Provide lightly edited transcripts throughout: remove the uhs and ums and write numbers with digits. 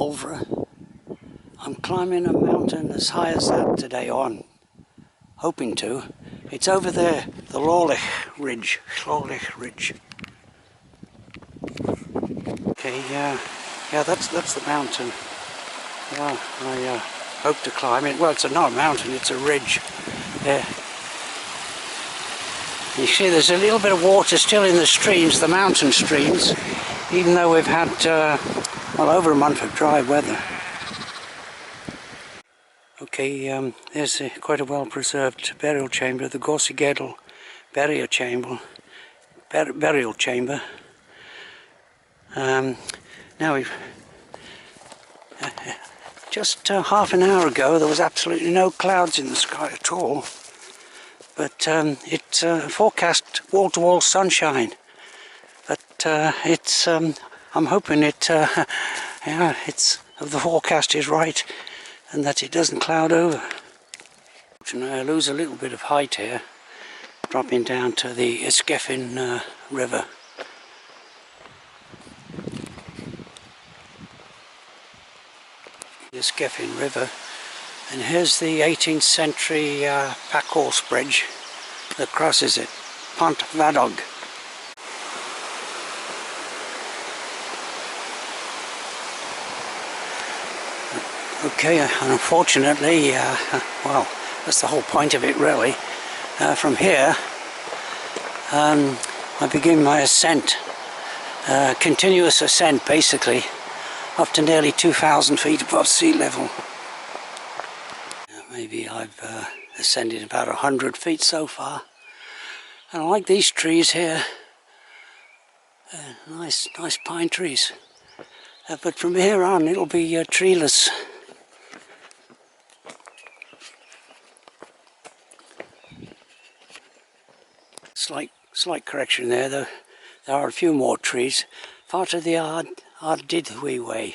Mulvra. I'm climbing a mountain as high as that today, or I'm hoping to. It's over there, the Llawlech Ridge. Okay, yeah, that's the mountain. Yeah, I hope to climb it. Well, it's not a mountain, it's a ridge. Yeah. You see there's a little bit of water still in the streams, the mountain streams, even though we've had, well, over a month of dry weather. Okay, there's quite a well-preserved burial chamber, the Gorsigedal burial chamber. Now we've just half an hour ago there was absolutely no clouds in the sky at all, but it forecast wall-to-wall sunshine. But it's I'm hoping it it's the forecast is right and that it doesn't cloud over. I lose a little bit of height here, dropping down to the Llawlech river. The Llawlech river, and here's the 18th century pack horse bridge that crosses it, Pont Rhinog. Okay, and unfortunately, well, that's the whole point of it really. From here, I begin my ascent, continuous ascent basically, up to nearly 2,000 feet above sea level. Maybe I've ascended about 100 feet so far. And I like these trees here, nice pine trees. But from here on it'll be treeless. Slight correction there, though. There are a few more trees. Part of the Ardidwy way.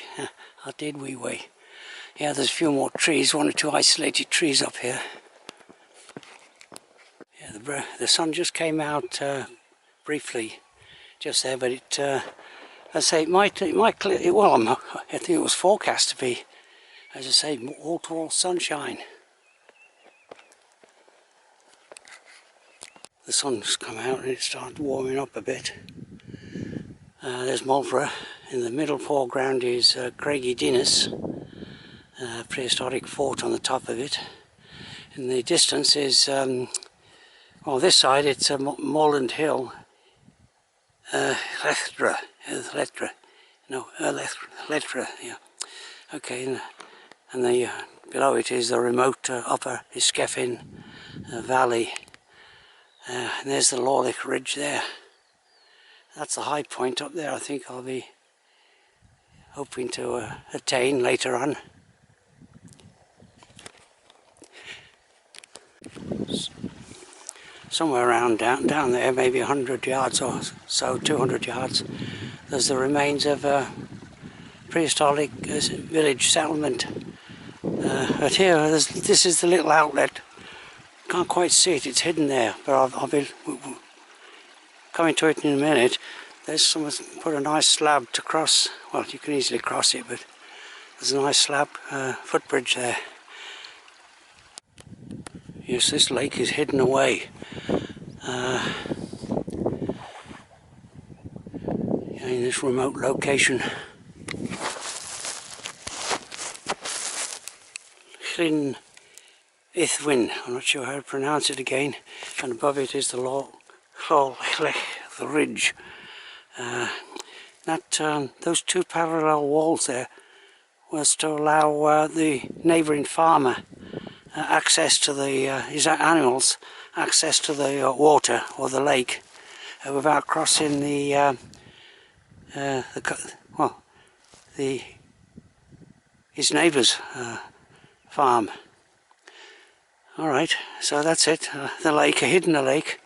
Yeah, there's a few more trees, one or two isolated trees up here. Yeah, the sun just came out briefly just there, but it, I say, it might clear. Well, I think it was forecast to be, as I say, wall-to-wall sunshine. The sun's come out and it started warming up a bit. There's Mulvra. In the middle foreground is Craigie Dinas, prehistoric fort on the top of it. In the distance is, well, this side it's a moorland hill, Llawlech, yeah. Okay, and the, below it is the remote upper Llawlech valley. And there's the Llawlech Ridge there. That's the high point up there I think I'll be hoping to attain later on. Somewhere around down there, maybe 100 yards or so, 200 yards, there's the remains of a prehistoric village settlement. But here, this is the little outlet. Can't quite see it, it's hidden there, but I'll be coming to it in a minute. There's someone put a nice slab to cross. Well, you can easily cross it, but there's a nice slab footbridge there. Yes, this lake is hidden away. In this remote location. Llyn Ithwyn, I'm not sure how to pronounce it again, and above it is the Llawlech, the ridge. Those two parallel walls there was to allow the neighbouring farmer access to his animals, access to the water or the lake without crossing his neighbour's farm. Alright, so that's it, the lake, hidden the lake.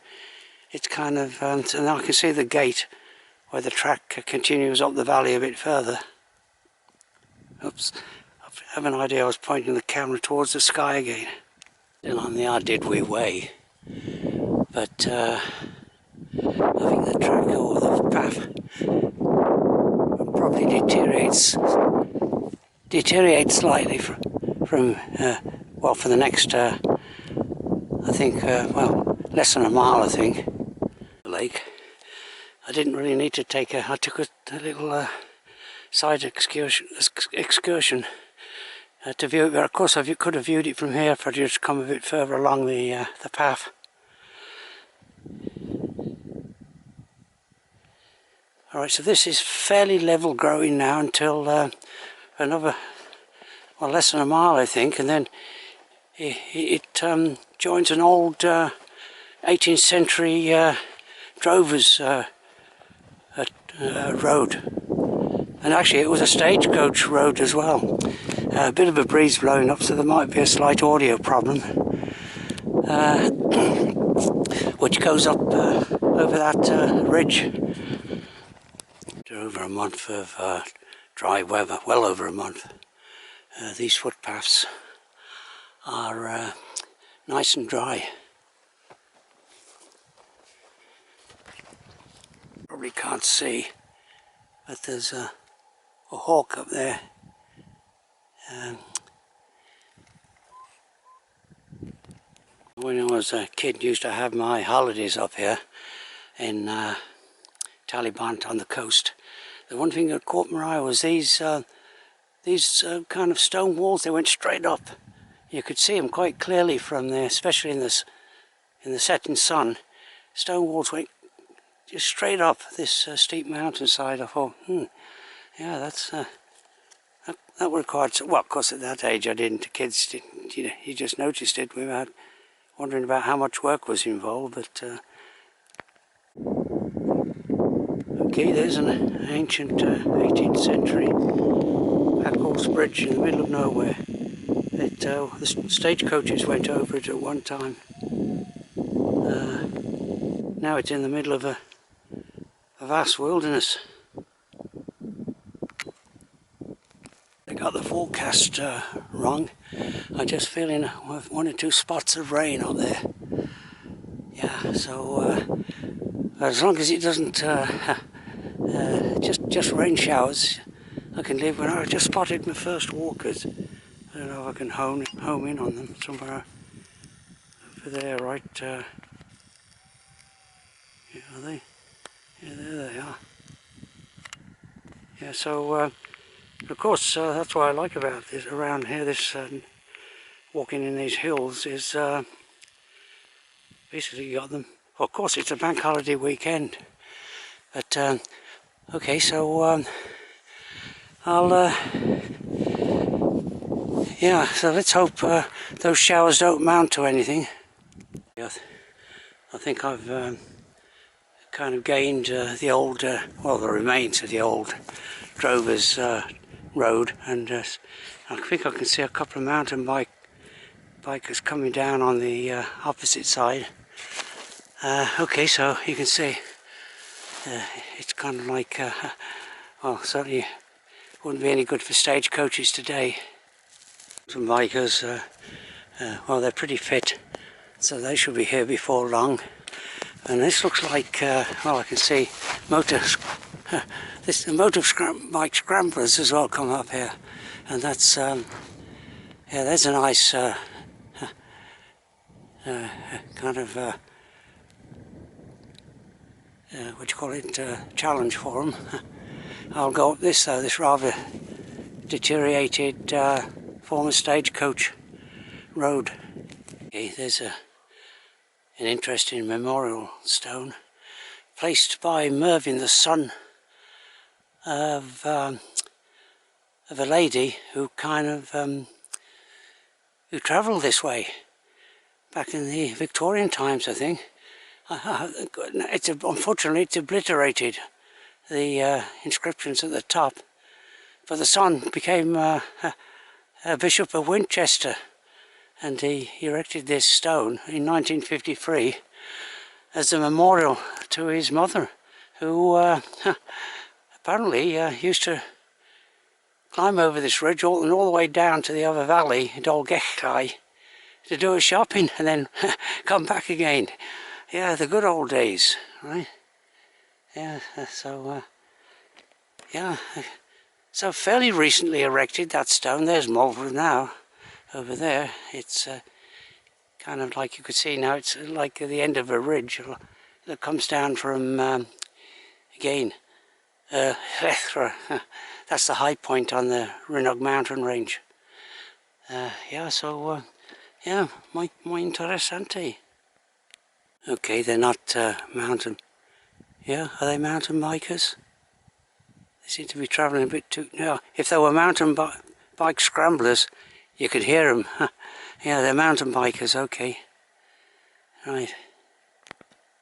It's kind of, so now I can see the gate where the track continues up the valley a bit further. Oops, I have an idea I was pointing the camera towards the sky again. Still on the Ardidwy way, but I think the track or the path probably deteriorates deteriorate slightly from well, for the next, I think, well, less than a mile, I think. The lake. I didn't really need to take I took a little side excursion to view it. But of course, I could have viewed it from here if I just come a bit further along the path. Alright, so this is fairly level growing now until another, well, less than a mile, I think, and then it joins an old 18th century drovers road. And actually it was a stagecoach road as well. A bit of a breeze blowing up, so there might be a slight audio problem. Which goes up over that ridge. Over a month of dry weather, well over a month. These footpaths are nice and dry. Probably can't see, but there's a hawk up there. When I was a kid, used to have my holidays up here in Taliban on the coast. The one thing that caught my eye was these kind of stone walls. They went straight up. You could see them quite clearly from there, especially in the setting sun. Stone walls went just straight up this steep mountainside. I thought, yeah, that's that required. Well, of course, at that age, I didn't. The kids didn't. You just noticed it without wondering about how much work was involved. But okay, there's an ancient 18th century pack-horse bridge in the middle of nowhere. The stagecoaches went over it at one time. Now it's in the middle of a vast wilderness. I got the forecast wrong. I'm just feeling one or two spots of rain up there. Yeah, so as long as it doesn't just rain showers, I can live. When I just spotted my first walkers, I don't know if I can home in on them somewhere over there, right? Yeah, are they? Yeah, there they are. Yeah, so of course that's what I like about this around here. This walking in these hills is basically you got them. Well, of course, it's a bank holiday weekend, but okay, so I'll yeah, so let's hope those showers don't mount to anything. I think I've kind of gained the old, well, the remains of the old drovers road, and I think I can see a couple of mountain bikers coming down on the opposite side. Okay, so you can see it's kind of like, well, certainly wouldn't be any good for stagecoaches today. Some bikers, well, they're pretty fit, so they should be here before long. And this looks like, well, I can see motor bike scramblers as well come up here, and that's yeah, there's a nice kind of what do you call it, challenge for them. I'll go up this though, this rather deteriorated former stagecoach road. Okay, there's an interesting memorial stone placed by Mervyn, the son of a lady who kind of who travelled this way back in the Victorian times, I think. Unfortunately, it's obliterated the inscriptions at the top, but the son became a Bishop of Winchester, and he erected this stone in 1953 as a memorial to his mother, who apparently used to climb over this ridge all the way down to the other valley, Llawlech, to do her shopping and then come back again. Yeah, the good old days, right? Yeah, so yeah, So fairly recently erected, that stone. There's Mulver now, over there. It's kind of like you could see now, it's like the end of a ridge that comes down from, again, Llawlech. That's the high point on the Rhinog mountain range. Yeah, so, yeah, muy interesante. Okay, they're not mountain. Yeah, are they mountain bikers? They seem to be travelling a bit too... No, if they were mountain bike scramblers, you could hear them. Yeah, they're mountain bikers, okay. Right.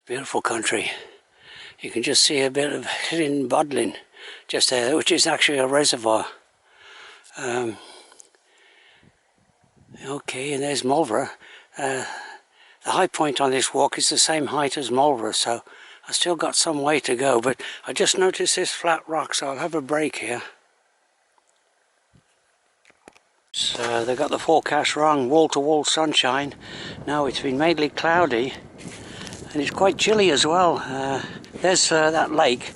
Beautiful country. You can just see a bit of Llyn Bodlin just there, which is actually a reservoir. Okay, and there's Mulver. The high point on this walk is the same height as Mulver, so I've still got some way to go, but I just noticed this flat rock, so I'll have a break here. So they got the forecast wrong, wall-to-wall sunshine. No, it's been mainly cloudy, and it's quite chilly as well. There's that lake,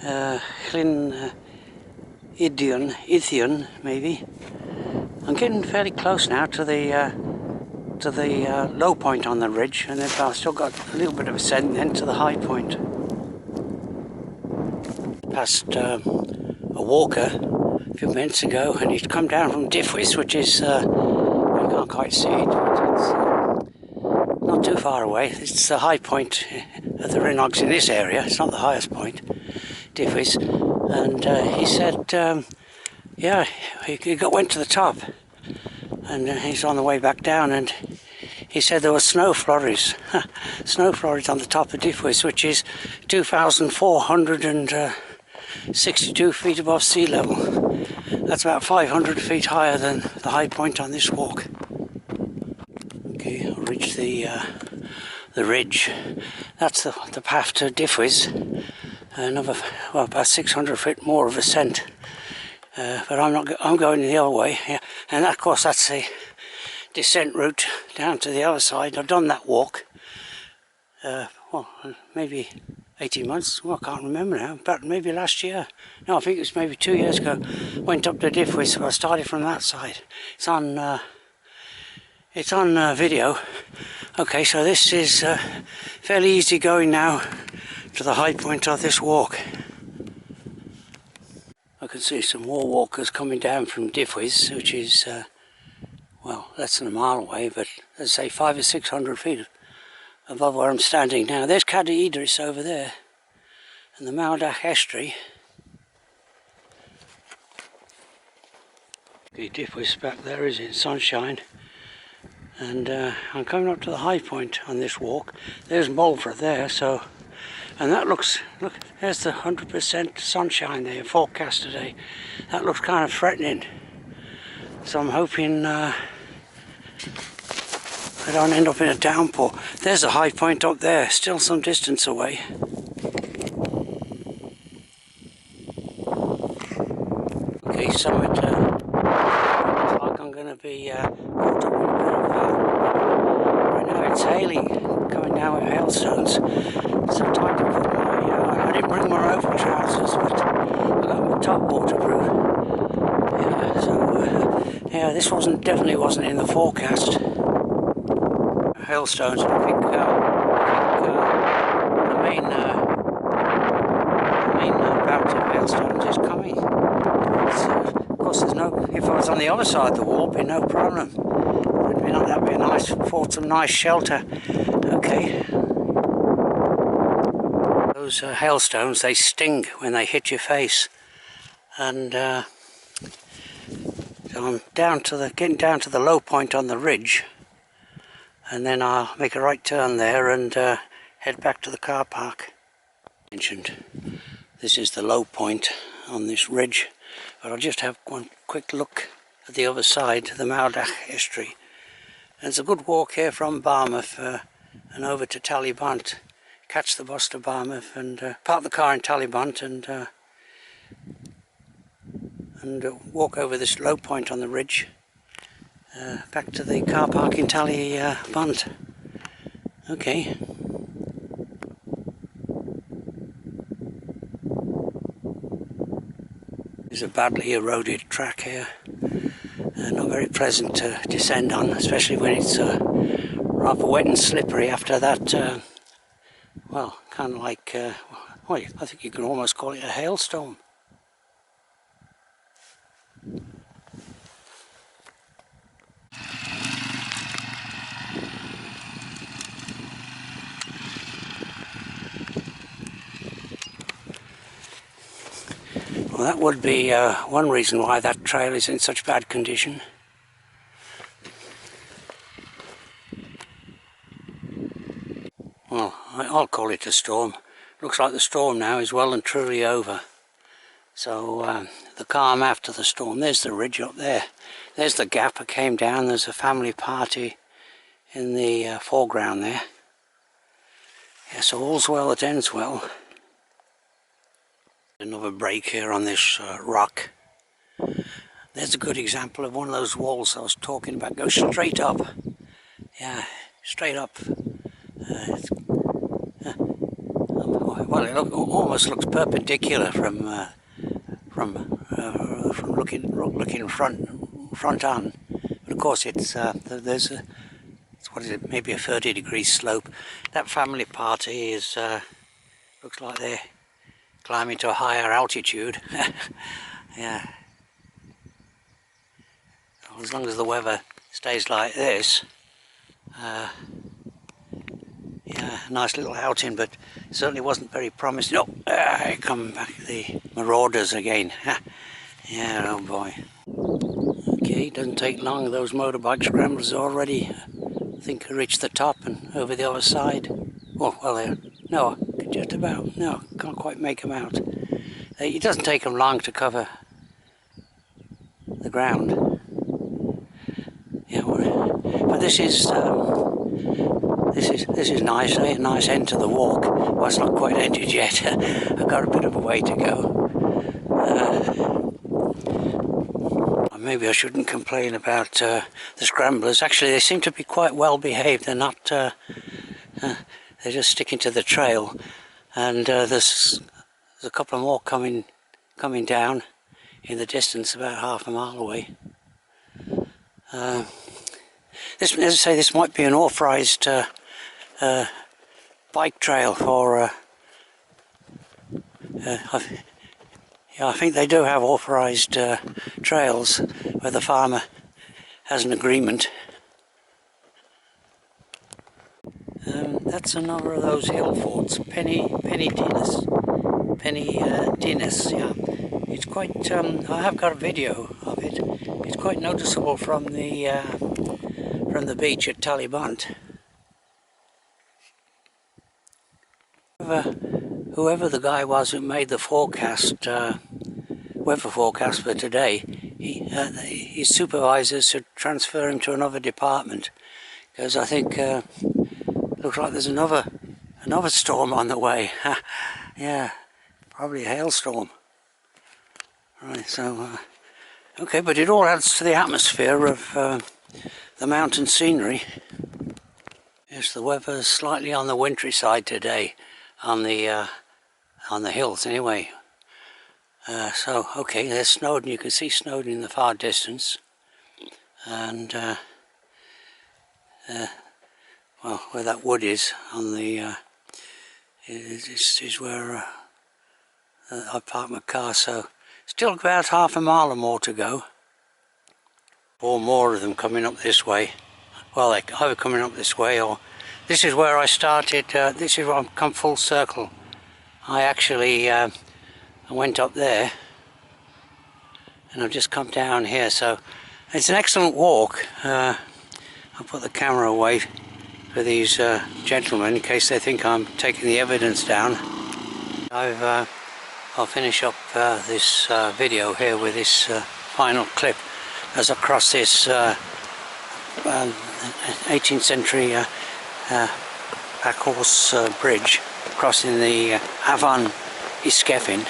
Llyn Ithion maybe. I'm getting fairly close now to the low point on the ridge, and then I've still got a little bit of ascent then to the high point. Past a walker a few minutes ago, and he'd come down from Diffwys, which is, I can't quite see it, but it's not too far away. It's the high point of the Rhinogs in this area. It's not the highest point, Diffwys. And he said, yeah, he went to the top, and he's on the way back down, and he said there were snow flurries. Snow flurries on the top of Diffwys, which is 2,462 feet above sea level. That's about 500 feet higher than the high point on this walk. Okay, I'll reach the ridge. That's the path to Diffwys. Another, well, about 600 feet more of ascent. But I'm going the other way. Yeah. And of course that's the descent route down to the other side. I've done that walk. Well, maybe 18 months, well, I can't remember now, but maybe last year. No, I think it was maybe 2 years ago. Went up to Diffwys, so I started from that side. It's on video. Okay, so this is fairly easy going now to the high point of this walk. I can see some more walkers coming down from Diffwys, which is, well, less than a mile away, but let's say 500 or 600 feet above where I'm standing now. There's Cadi Idris over there, and the Llawlech estuary. Okay, Diffwys back there is in sunshine, and I'm coming up to the high point on this walk. There's Mulver there, so, and that looks, look, there's the 100% sunshine there forecast today. That looks kind of threatening, so I'm hoping I don't end up in a downpour. There's a high point up there, still some distance away. Okay, summit. Looks like I'm going to be caught up in a bit of right now it's hailing, coming down with hailstones. So time to put my, I didn't bring my over trousers, but I got my top waterproof. Yeah, so yeah, this definitely wasn't in the forecast. Hailstones. I think the main bout of hailstones is coming. Of course, there's no. If I was on the other side of the wall, it'd be no problem. That'd be a nice, afford some nice shelter. Okay. Those hailstones, they sting when they hit your face, and so I'm getting down to the low point on the ridge. And then I'll make a right turn there and head back to the car park. Mentioned, this is the low point on this ridge, but I'll just have one quick look at the other side, the Llawlech estuary. And it's a good walk here from Barmouth and over to Tallybont. Catch the bus to Barmouth and park the car in Tallybont and walk over this low point on the ridge. Back to the car park in Tallybont. Okay. There's a badly eroded track here, not very pleasant to descend on, especially when it's rather wet and slippery after that, well, kind of like, well, I think you can almost call it a hailstorm. Well, that would be one reason why that trail is in such bad condition. Well, I'll call it a storm. Looks like the storm now is well and truly over. So the calm after the storm. There's the ridge up there. There's the gap I came down. There's a family party in the foreground there. Yeah, so all's well that ends well. Another break here on this rock. There's a good example of one of those walls I was talking about. Go straight up. Yeah, straight up. Well, it almost looks perpendicular from looking front on. But of course, it's there's a what is it? Maybe a 30-degree slope. That family party is looks like they're climbing to a higher altitude. Yeah. Well, as long as the weather stays like this, yeah, nice little outing, but certainly wasn't very promising. Oh, here come back the marauders again. Yeah, oh boy. Okay, doesn't take long. Those motorbike scramblers already, I think, reached the top and over the other side. Oh, well, no, just about. No, can't quite make them out. It doesn't take them long to cover the ground. Yeah, but this is nice. A nice end to the walk. Well, it's not quite ended yet. I've got a bit of a way to go. Maybe I shouldn't complain about the scramblers. Actually, they seem to be quite well behaved. They're not. They're just sticking to the trail, and there's a couple more coming down in the distance, about half a mile away. As I say, this might be an authorised bike trail for. Yeah, I think they do have authorised trails where the farmer has an agreement. That's another of those hill forts, Penny Dinas. Yeah, it's quite. I have got a video of it. It's quite noticeable from the beach at Tallybunt. Whoever the guy was who made the forecast, weather forecast for today, his supervisors should transfer him to another department, because I think looks like there's another storm on the way. Yeah, probably a hailstorm. Right, so okay, but it all adds to the atmosphere of the mountain scenery. Yes, the weather's slightly on the wintry side today, on the hills anyway. So okay, there's Snowdon. You can see Snowdon in the far distance, and well, where that wood is on the is where I parked my car. So still about half a mile or more to go. 4 more of them coming up this way. Well, they're either coming up this way, or this is where I started. This is where I've come full circle. I actually I went up there, and I've just come down here. So it's an excellent walk. I'll put the camera away for these gentlemen in case they think I'm taking the evidence down. I'll finish up this video here with this final clip as I cross this 18th century packhorse bridge crossing the Avon Iskefin.